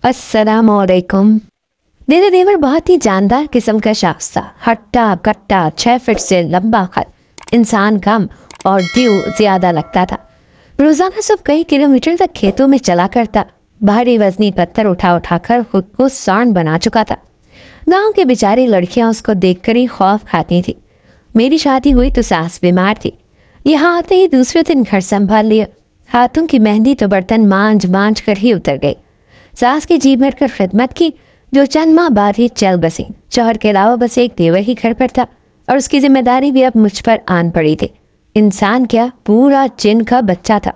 अस्सलाम वालेकुम। मेरा देवर बहुत ही जानदार किस्म का शख्स था। हट्टा कट्टा 6 फीट से लंबा कद, इंसान कम और ड्यू ज्यादा लगता था। रोजाना सब कई किलोमीटर तक खेतों में चला करता। भारी वजनी पत्थर उठा उठाकर खुद को सांड बना चुका था। गांव के बेचारी लड़कियां उसको देखकर ही खौफ खाती थी। मेरी शादी हुई तो सास बीमार थी। यहाँ आते ही दूसरे दिन घर संभाल लिया। हाथों की मेहंदी तो बर्तन मांझ मांझ कर ही उतर गई। सास की जी भर कर खिदमत की, जो चंद माह बाद ही चल बसी। शौहर के अलावा बस एक देवर ही घर पर था और उसकी जिम्मेदारी भी अब मुझ पर आन पड़ी थी। इंसान क्या, पूरा जिन का बच्चा था।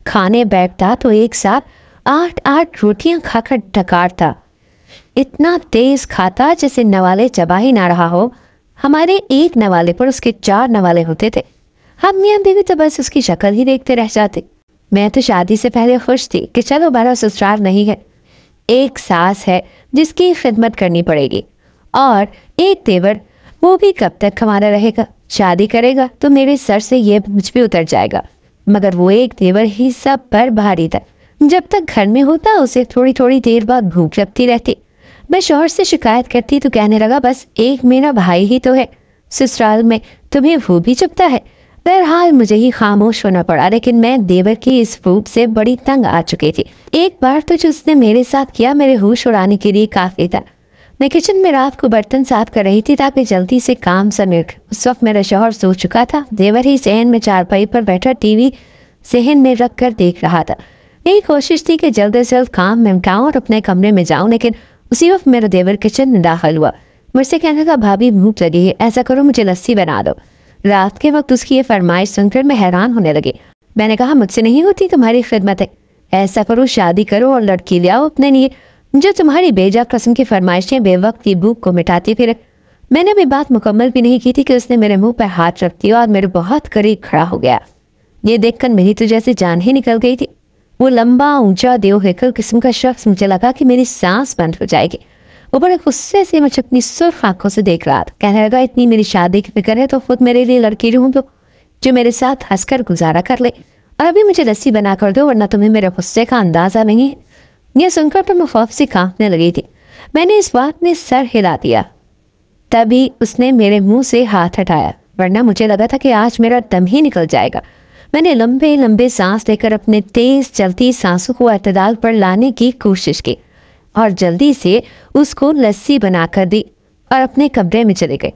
खाने बैठता तो एक साथ 8-8 रोटियां खाकर डकारता। इतना तेज खाता जैसे नवाले चबा ही ना रहा हो। हमारे एक नवाले पर उसके 4 नवाले होते थे। हम मियां बीवी तो बस उसकी शक्ल ही देखते रह जाते। मैं तो शादी से पहले खुश थी कि चलो बड़ा ससुराल नहीं है, एक सास है जिसकी खिदमत करनी पड़ेगी, और एक देवर, वो भी कब तक हमारा रहेगा। शादी करेगा तो मेरे सर से ये बोझ भी उतर जाएगा। मगर वो एक देवर ही सब पर भारी था। जब तक घर में होता उसे थोड़ी थोड़ी देर बाद भूख लगती रहती। मैं शौहर से शिकायत करती तो कहने लगा, बस एक मेरा भाई ही तो है, ससुराल में तुम्हें वो भी चुपता है। बहरहाल मुझे ही खामोश होना पड़ा, लेकिन मैं देवर की इस फूट से बड़ी तंग आ चुकी थी। एक बार तो जो उसने मेरे साथ किया मेरे होश उड़ाने के लिए काफी था। मैं किचन में रात को बर्तन साफ कर रही थी ताकि जल्दी से काम समेट। उस वक्त मेरा शौहर सो चुका था। देवर ही सहन में चारपाई पर बैठा टीवी सहन में रख कर देख रहा था। मेरी कोशिश थी कि जल्द से जल्द काम निपटाऊं और अपने कमरे में जाऊं, लेकिन उसी वक्त मेरा देवर किचन में दाखिल हुआ। मुझसे कहने लगा, भाभी भूख लगी है, ऐसा करो मुझे लस्सी बना दो। रात के वक्त उसकी ये फरमाइश सुनकर मैं हैरान होने लगी। मैंने कहा, मुझसे नहीं होती तुम्हारी खिदमत है, ऐसा करो शादी करो और लड़की ले आओ अपने लिए, जो तुम्हारी बेजा किस्म की फरमाइशें बेवक्त की भूख को मिटाती फिरे। मैंने अभी बात मुकम्मल भी नहीं की थी कि उसने मेरे मुंह पर हाथ रख दिया और मेरे बहुत करीब खड़ा हो गया। ये देखकर मेरी तो जैसे जान ही निकल गई थी। वो लंबा ऊंचा देवहेकल किस्म का शख्स, मुझे लगा कि मेरी सांस बंद हो जाएगी। वो बड़े गुस्से से मुझे अपनी सुर्ख आंखों से देख रहा था। कहने लगा, इतनी मेरी शादी की फिक्र है तो खुद मेरे लिए लड़की ढूंढ लो जो मेरे साथ हंसकर गुजारा कर ले, और अभी मुझे लस्सी बना कर दो, वरना तुम्हें मेरे गुस्से का अंदाजा नहीं है। यह सुनकर तो मैं खौफ से कांपने लगी थी। मैंने इस बात में सर हिला दिया। तभी उसने मेरे मुंह से हाथ हटाया, वरना मुझे लगा था कि आज मेरा दम ही निकल जाएगा। मैंने लंबे लंबे सांस लेकर अपने तेज चलती सांसों को अतदाल पर लाने की कोशिश की और जल्दी से उसको लस्सी बनाकर दी और अपने कमरे में चले गए।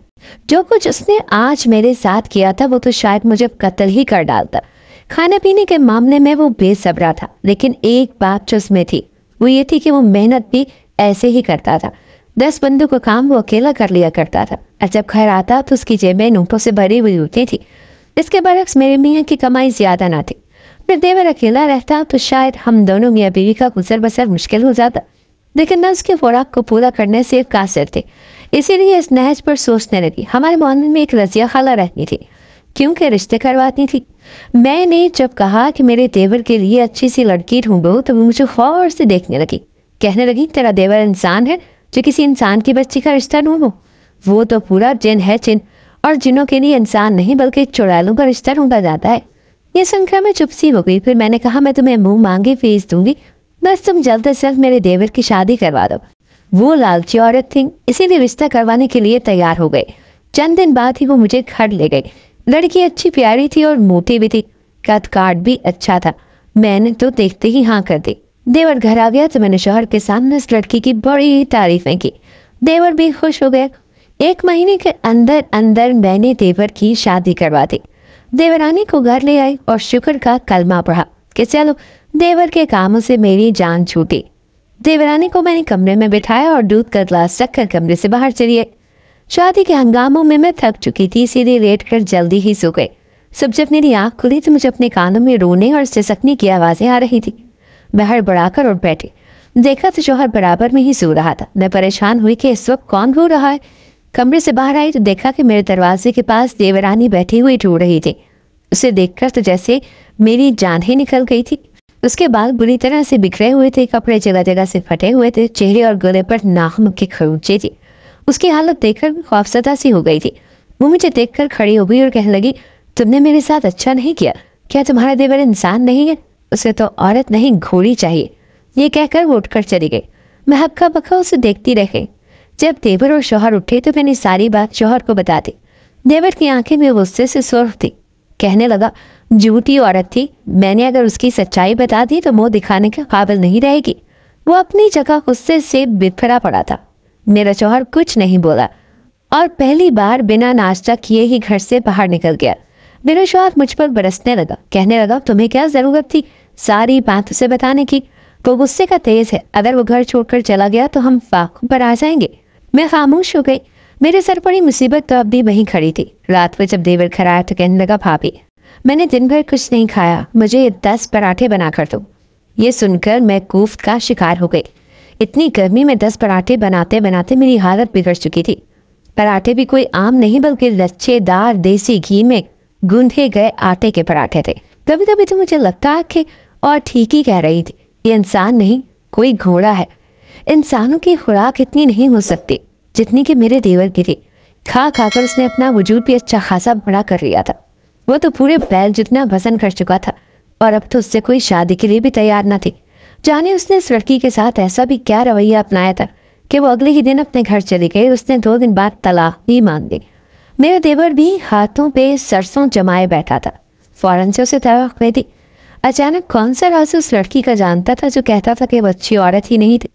जो कुछ उसने आज मेरे साथ किया था वो तो शायद मुझे कत्ल ही कर डालता। खाने पीने के मामले में वो बेसब्रा था, लेकिन एक बात जो उसमें थी वो ये थी कि वो मेहनत भी ऐसे ही करता था। 10 बंदों का काम वो अकेला कर लिया करता था, और जब घर आता तो उसकी जेबें नोटों से भरी हुई होती थी। इसके बरक्स मेरे मियाँ की कमाई ज्यादा ना थी। फिर देवर अकेला रहता तो शायद हम दोनों मियाँ बीवी का गुजर बसर मुश्किल हो जाता, लेकिन न उसके खुराक को पूरा करने से कासिर थे। इसीलिए इस नहज पर सोचने लगी। हमारे मोहल्ले में एक रजिया खाला रहती थी, क्योंकि रिश्ते करवाती थी। मैंने जब कहा कि मेरे देवर के लिए अच्छी सी लड़की ढूंढो तो वो मुझे गौर से देखने लगी। कहने लगी, तेरा देवर इंसान है जो किसी इंसान की बच्ची का रिश्ता ढूंढो? वो तो पूरा जिन है, जिन, और जिनों के लिए इंसान नहीं बल्कि चुड़ैलों का रिश्ता ढूंढा जाता है। ये सुनकर मैं चुप सी हो गई। फिर मैंने कहा, मैं तुम्हें मुंह मांगी फीस दूंगी, बस तुम जल्द से जल्द मेरे देवर की शादी करवा दो। वो लालची औरत थी, इसीलिए रिश्ता करवाने के लिए तैयार हो गए। चंद दिन बाद ही वो मुझे घर ले गई। लड़की अच्छी प्यारी थी और मोटी भी थी, कद काट भी अच्छा था। मैंने तो देखते ही हाँ कर दी। देवर घर आ गया तो मैंने शौहर के सामने उस लड़की की बड़ी तारीफें की। देवर भी खुश हो गया। 1 महीने के अंदर अंदर मैंने देवर की शादी करवा दी। देवरानी को घर ले आई और शुक्र का कलमा पढ़ा कि चलो देवर के कामों से मेरी जान छूटी। देवरानी को मैंने कमरे में बिठाया और दूध का गिलास रखकर कमरे से बाहर चली आई। शादी के हंगामों में मैं थक चुकी थी, इसीलिए लेट कर जल्दी ही सो गई। सब जब मेरी आंख खुली तो मुझे अपने कानों में रोने और सिसकने की आवाजें आ रही थी। मैं हड़बड़ाकर उठ बैठी। देखा तो शौहर बराबर में ही सो रहा था। मैं परेशान हुई कि इस वक्त कौन रो रहा है। कमरे से बाहर आई तो देखा कि मेरे दरवाजे के पास देवरानी बैठी हुई ढूंढ रही थी। उसे देखकर तो जैसे मेरी जान ही निकल गई थी। उसके बाल बुरी तरह से बिखरे हुए थे, कपड़े जगह जगह से फटे हुए थे, चेहरे और गले पर नाखून के खरोंचे थी। उसकी हालत देखकर खौफसदा सी हो गई थी। वो मुझे देखकर खड़ी हो गई और कहने लगी, तुमने मेरे साथ अच्छा नहीं किया। क्या तुम्हारा देवर इंसान नहीं है? उसे तो औरत नहीं घोड़ी चाहिए। ये कहकर वो उठकर चली गई। मैं हक्का बक्का उसे देखती रह गई। जब देवर और शौहर उठे तो मैंने सारी बात शौहर को बता दी। देवर की आंखें में गुस्से से सुर्ख थी। कहने लगा, झूठी औरत थी, मैंने अगर उसकी सच्चाई बता दी तो मुंह दिखाने के काबिल नहीं रहेगी। वो अपनी जगह गुस्से से बिफरा पड़ा था। मेरा शौहर कुछ नहीं बोला और पहली बार बिना नाश्ता किए ही घर से बाहर निकल गया। मेरा शौहर मुझ पर बरसने लगा, कहने लगा, तुम्हें क्या जरूरत थी सारी बात उसे बताने की? वो गुस्से का तेज है, अगर वो घर छोड़कर चला गया तो हम फाखों पर आ जाएंगे। मैं खामोश हो गई। मेरे सर पड़ी मुसीबत तो अब भी वहीं खड़ी थी। रात को जब देवर घर आया तो कहने लगा, भाभी मैंने दिन भर कुछ नहीं खाया, मुझे 10 पराठे बना कर दो। ये सुनकर मैं कोफ्त का शिकार हो गई। इतनी गर्मी में 10 पराठे बनाते बनाते मेरी हालत बिगड़ चुकी थी। पराठे भी कोई आम नहीं बल्कि लच्छेदार देसी घी में गूंथे गए आटे के पराठे थे। कभी कभी तो मुझे लगता है कि और ठीक ही कह रही थी, ये इंसान नहीं कोई घोड़ा है। इंसानों की खुराक इतनी नहीं हो सकती जितनी कि मेरे देवर की थी। खा खाकर उसने अपना वजूद भी अच्छा खासा बड़ा कर लिया था। वो तो पूरे बैल जितना वजन कर चुका था और अब तो उससे कोई शादी के लिए भी तैयार न थी। जाने उसने इस लड़की के साथ ऐसा भी क्या रवैया अपनाया था कि वो अगले ही दिन अपने घर चली गई। उसने 2 दिन बाद तलाक भी मांग ली। मेरा देवर भी हाथों पे सरसों जमाए बैठा था। फौरन से उसे तलाक दे दी। अचानक कौन सा राज उस लड़की का जानता था जो कहता था कि वो अच्छी औरत ही नहीं थी।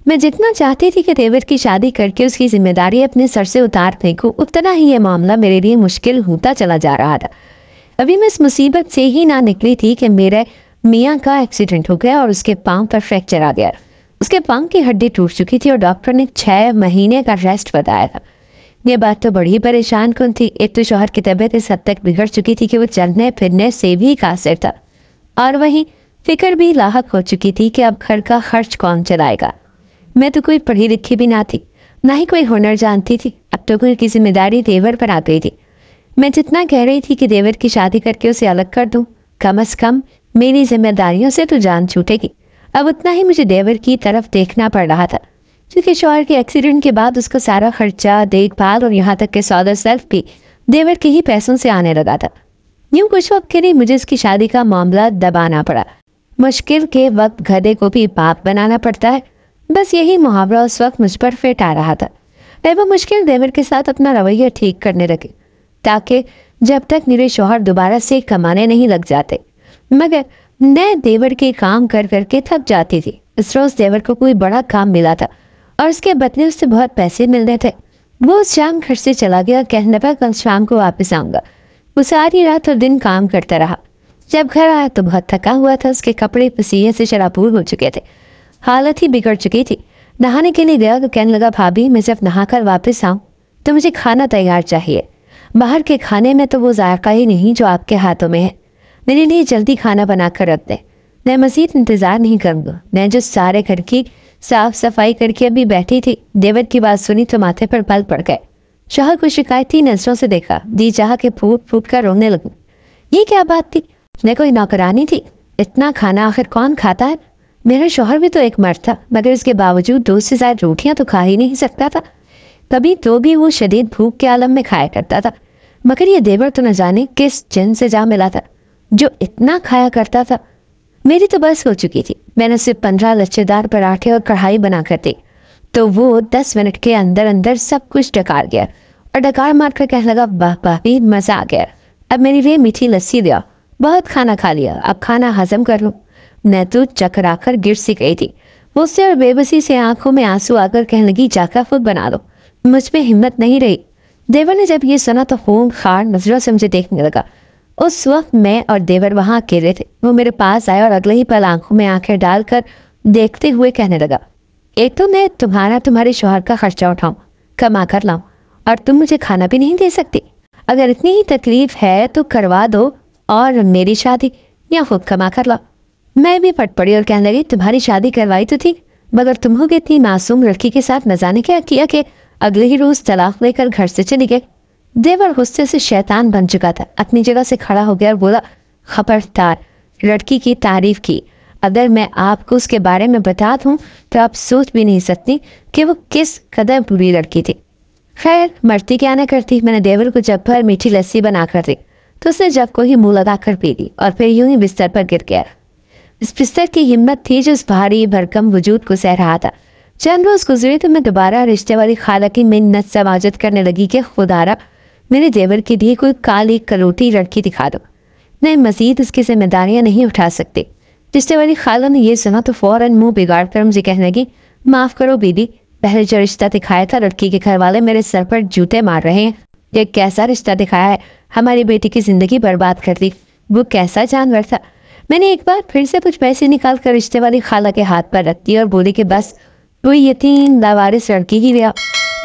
मैं जितना चाहती थी कि देवर की शादी करके उसकी जिम्मेदारी अपने सर से उतार फेंकूं, उतना ही ये मामला मेरे लिए मुश्किल होता चला जा रहा था। अभी मैं इस मुसीबत से ही ना निकली थी कि मेरे मियाँ का एक्सीडेंट हो गया और उसके पाँव पर फ्रैक्चर आ गया। उसके पाँव की हड्डी टूट चुकी थी और डॉक्टर ने 6 महीने का रेस्ट बताया था। ये बात तो बड़ी परेशान कौन थी। एक तो शौहर की तबीयत इस हद तक बिगड़ चुकी थी कि वो चलने फिरने से भी कासिर था, और वहीं फिक्र भी लाहक हो चुकी थी कि अब घर का खर्च कौन चलाएगा। मैं तो कोई पढ़ी लिखी भी ना थी, ना ही कोई हुनर जानती थी। अब तो घर की जिम्मेदारी देवर पर आ गई थी। मैं जितना कह रही थी कि देवर की शादी करके उसे अलग कर दूं, कम से कम मेरी जिम्मेदारियों से तो जान छूटेगी। अब उतना ही मुझे देवर की तरफ देखना पड़ रहा था, क्योंकि शौहर के एक्सीडेंट के बाद उसका सारा खर्चा, देखभाल और यहाँ तक के सौदा सर्फ भी देवर के ही पैसों से आने लगा था। यूँ कुछ वक्त के लिए मुझे उसकी शादी का मामला दबाना पड़ा। मुश्किल के वक्त गधे को भी बाप बनाना पड़ता है, बस यही मुहावरा उस वक्त मुझ पर फिट आ रहा था। मैं वो मुश्किल देवर के साथ अपना रवैया ठीक करने लगी, ताकि जब तक मेरे शौहर दोबारा से कमाने नहीं लग जाते। मगर मैं देवर के काम कर करके थक जाती थी। इस रोज देवर को कोई बड़ा काम मिला था और उसके बदले उससे बहुत पैसे मिलने थे। वो उस शाम घर से चला गया, कहने लगा कल शाम को वापस आऊँगा। वो सारी रात और दिन काम करता रहा। जब घर आया तो बहुत थका हुआ था। उसके कपड़े पसीने से शराबूर हो चुके थे, हालत ही बिगड़ चुकी थी। नहाने के लिए गया तो कहने लगा, भाभी मैं जब नहाकर वापस आऊँ तो मुझे खाना तैयार चाहिए। बाहर के खाने में तो वो जायका ही नहीं जो आपके हाथों में है। मेरे लिए जल्दी खाना बना कर रख दे, मैं मज़ीद इंतज़ार नहीं करूँगा। मैं जो सारे घर की साफ सफाई करके अभी बैठी थी, देवर की बात सुनी तो माथे पर बल पड़ गए। शौहर को शिकायती नजरों से देखा, जी चाह के फूट फूट कर रोने लगी। ये क्या बात थी? मैं कोई नौकरानी थी? इतना खाना आखिर कौन खाता है? मेरा शौहर भी तो एक मर्द था, मगर इसके बावजूद 2 से ज़्यादा रोटियां तो खा ही नहीं सकता था। कभी तो भी वो शदीद भूख के आलम में खाया करता था। मगर ये देवर तो न जाने किस जिन से जा मिला था जो इतना खाया करता था। मेरी तो बस हो चुकी थी। मैंने सिर्फ 15 लच्छेदार पराठे और कढ़ाई बना कर दी तो वो 10 मिनट के अंदर अंदर सब कुछ डकार गया और डकार मार कर कहने लगा, वाह भाभी मज़ा आ गया, अब मेरी लिए मीठी लस्सी दिया, बहुत खाना खा लिया, अब खाना हजम कर लो। मैं तो चकरा कर गिर सी गई थी। मुझसे और बेबसी से आंखों में आंसू आकर कहने लगी, जाकर खुद बना लो। मुझ में हिम्मत नहीं रही। देवर ने जब ये सुना तो खून खार नजरों से मुझे देखने लगा। उस वक्त मैं और देवर वहाँ अकेले थे। वो मेरे पास आया और अगले ही पल आंखों में आंखें डालकर देखते हुए कहने लगा, एक तो मैं तुम्हारे शौहर का खर्चा उठाऊं, कमा कर लाऊं, और तुम मुझे खाना भी नहीं दे सकती। अगर इतनी ही तकलीफ है तो करवा दो और मेरी शादी या खुद कमा कर लाओ। मैं भी फट पड़ी और कहने लगी, तुम्हारी शादी करवाई तो थी, मगर तुम हो गई इतनी मासूम लड़की के साथ न जाने क्या किया कि अगले ही रोज तलाक लेकर घर से चली गए। देवर गुस्से से शैतान बन चुका था। अपनी जगह से खड़ा हो गया और बोला, खबरदार लड़की की तारीफ की, अगर मैं आपको उसके बारे में बता दूं तो आप सोच भी नहीं सकती कि वो किस कदर बुरी लड़की थी। खैर मरती क्या न करती। मैंने देवर को जब भर मीठी लस्सी बना कर दी तो उसने जब को ही मुँह लगा कर पी ली और फिर यूं ही बिस्तर पर गिर गया। इस बिस्तर की हिम्मत थी जो उस भारी भरकम वजूद को सह रहा था। चंद रोज गुजरे तो मैं दोबारा रिश्ते वाली खाला की मिन्नत समाजत करने लगी कि खुदारा मेरे देवर के लिए कोई काली करोटी लड़की दिखा दो, मैं मजीद उसकी जिम्मेदारियां नहीं उठा सकती। रिश्ते वाली खाला ने यह सुना तो फौरन मुंह बिगाड़ कर मुझे कहने लगी, माफ करो बीबी, पहले जो रिश्ता दिखाया था लड़की के घर वाले मेरे सर पर जूते मार रहे हैं। ये कैसा रिश्ता दिखाया है, हमारी बेटी की जिंदगी बर्बाद कर दी। वो कैसा जानवर था। मैंने एक बार फिर से कुछ पैसे निकाल कर रिश्ते वाली खाला के हाथ पर रख दिए और बोली कि बस कोई यतीम लावारिस लड़की ही लिया,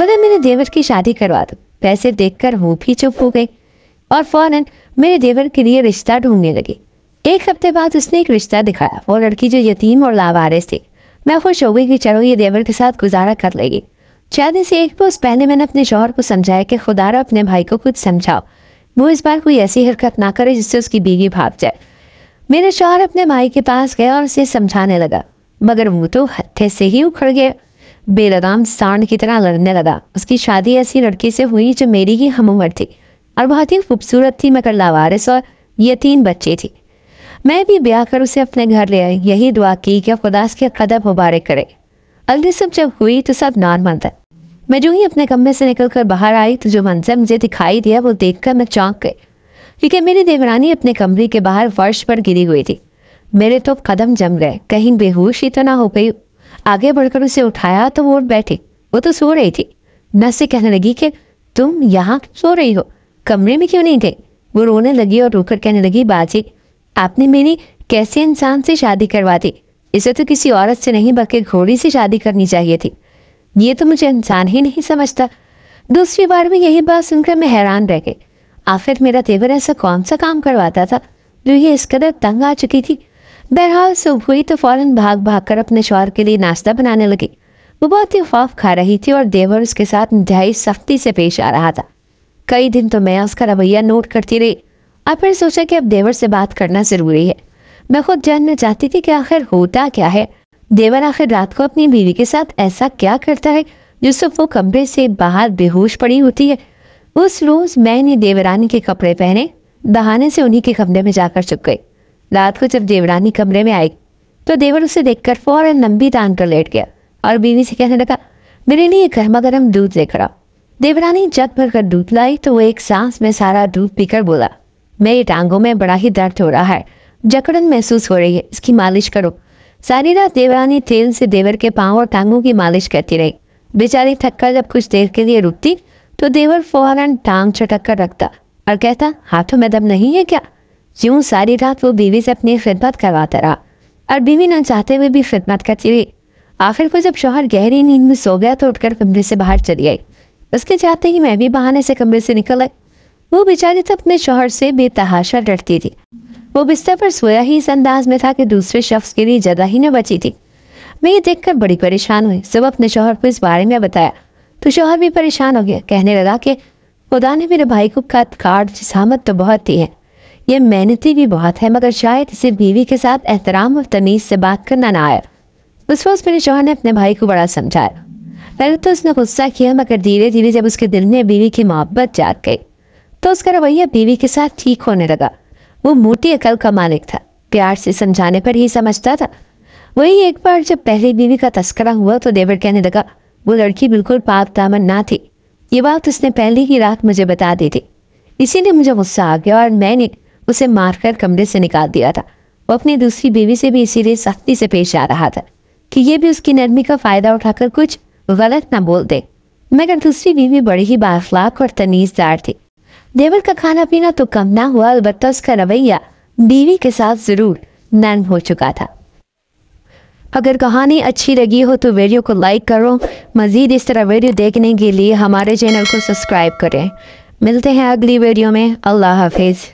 बता मेरे देवर की शादी करवा दो। पैसे देखकर वो भी चुप हो गई और फौरन मेरे देवर के लिए रिश्ता ढूंढने लगी। एक हफ्ते बाद उसने एक रिश्ता दिखाया। वो लड़की जो यतीम और लावारिस थी। मैं खुश हो गई कि चलो ये देवर के साथ गुजारा कर लेगी। शादी से एक रोज पहले मैंने अपने शौहर को समझाया कि खुदारा अपने भाई को कुछ समझाओ, वो इस बार कोई ऐसी हरकत ना करे जिससे उसकी बीवी भाग जाए। मेरे शौहर अपने भाई के पास गया और उसे समझाने लगा, मगर वो तो हत्थे से ही उखड़ गया, बेलगाम सांड की तरह लड़ने लगा। उसकी शादी ऐसी लड़की से हुई जो मेरी ही हम उम्र थी और बहुत ही खूबसूरत थी, मगर लावारिस और यतीम बच्चे थी। मैं भी ब्याह कर उसे अपने घर ले आई, यही दुआ की कि खुदा उसके कदम मुबारक करे। अगली सब जब हुई तो सब नॉर्मल था। मैं जो ही अपने कमरे से निकलकर बाहर आई तो जो मंजर मुझे दिखाई दिया वो देखकर मैं चौंक गई, क्योंकि मेरी देवरानी अपने कमरे के बाहर फर्श पर गिरी हुई थी। मेरे तो कदम जम गए, कहीं बेहोश ही तो ना हो गई। आगे बढ़कर उसे उठाया तो वो उठ बैठी। वो तो सो रही थी। नस से कहने लगी कि तुम यहाँ सो रही हो, कमरे में क्यों नहीं गई। वो रोने लगी और रोकर कहने लगी, बाजी आपने मेरी कैसे इंसान से शादी करवा दी, इसे तो किसी औरत से नहीं बल्कि घोड़ी से शादी करनी चाहिए थी। ये तो मुझे इंसान ही नहीं समझता। दूसरी बार में यही बात सुनकर मैं हैरान रह गई। आखिर मेरा देवर ऐसा कौन सा काम करवाता था जो ये इस कदर तंग आ चुकी थी। बहरहाल सुबह हुई तो फौरन भाग भाग कर अपने शौहर के लिए नाश्ता बनाने लगी। वो बहुत ही खौफ खा रही थी और देवर उसके साथ इंतहाई सख्ती से पेश आ रहा था। कई दिन तो मैं उसका रवैया नोट करती रही और फिर सोचा कि अब देवर से बात करना जरूरी है। मैं खुद जानना चाहती थी कि आखिर होता क्या है। देवर आखिर रात को अपनी बीवी के साथ ऐसा क्या करता है जिससे वो कमरे से बाहर बेहोश पड़ी होती है। उस रोज मैंने देवरानी के कपड़े पहने, बहाने से उन्हीं के कमरे में जाकर छुप गई। रात को जब देवरानी कमरे में आई तो देवर उसे देखकर फौरन लंबी तान कर लेट गया और बीवी से कहने लगा, मेरे लिए गर्मा गर्म दूध लेकर आओ। देवरानी जग भर कर दूध लाई तो वो एक सांस में सारा दूध पीकर बोला, मेरी टांगों में बड़ा ही दर्द हो रहा है, जकड़न महसूस हो रही है, इसकी मालिश करो। सारी रात देवरानी तेल से देवर के पांव और टांगों की मालिश करती रही। बेचारी थककर जब कुछ देर के लिए रुकती तो देवर फौरन टांग चटक कर रखता और कहता, हाथों में दम नहीं है क्या। यूं सारी रात वो बीवी से अपनी खिदमत करवाता रहा और बीवी न चाहते हुए भी खिदमत करती रही। आखिर को जब शौहर गहरी नींद में सो गया तो उठकर कमरे से बाहर चली आई। उसके चाहते ही मैं भी बहाने से कमरे से निकल आई। वो बेचारी तो अपने शौहर से बेतहाशा डरती थी। वो बिस्तर पर सोया ही इस अंदाज में था कि दूसरे शख्स के लिए जगह ही न बची थी। मैं ये देखकर बड़ी परेशान हुई। सब अपने शौहर को इस बारे में बताया तो शौहर भी परेशान हो गया। कहने लगा कि खुदा ने मेरे भाई को काट जिसामत तो बहुत दी है, ये मेहनती भी बहुत है, मगर शायद इसे बीवी के साथ एहतराम और तमीज से बात करना ना आया। उस वक्त मेरे शौहर ने अपने भाई को बड़ा समझाया। पहले तो उसने गुस्सा किया, मगर धीरे धीरे जब उसके दिल में बीवी की मोहब्बत जाग गई तो उसका रवैया बीवी के साथ ठीक होने लगा। वो मोटी अकल का मालिक था, प्यार से समझाने पर ही समझता था। वही एक बार जब पहली बीवी का तस्करा हुआ तो देवर कहने लगा, वो लड़की बिल्कुल पाक दामन ना थी। ये बात उसने पहली ही रात मुझे बता दी थी। इसीलिए मुझे गुस्सा आ गया और मैंने उसे मारकर कमरे से निकाल दिया था। वो अपनी दूसरी बीवी से भी इसीलिए सख्ती से पेश आ रहा था कि ये भी उसकी नरमी का फायदा उठाकर कुछ गलत ना बोल दे। मगर दूसरी बीवी बड़ी ही बाअखलाक और तमीज़दार थी। देवर का खाना पीना तो कम ना हुआ, अलबत्ता उसका रवैया बीवी के साथ जरूर नरम हो चुका था। अगर कहानी अच्छी लगी हो तो वीडियो को लाइक करो। मज़ीद इस तरह वीडियो देखने के लिए हमारे चैनल को सब्सक्राइब करें। मिलते हैं अगली वीडियो में। अल्लाह हाफिज़।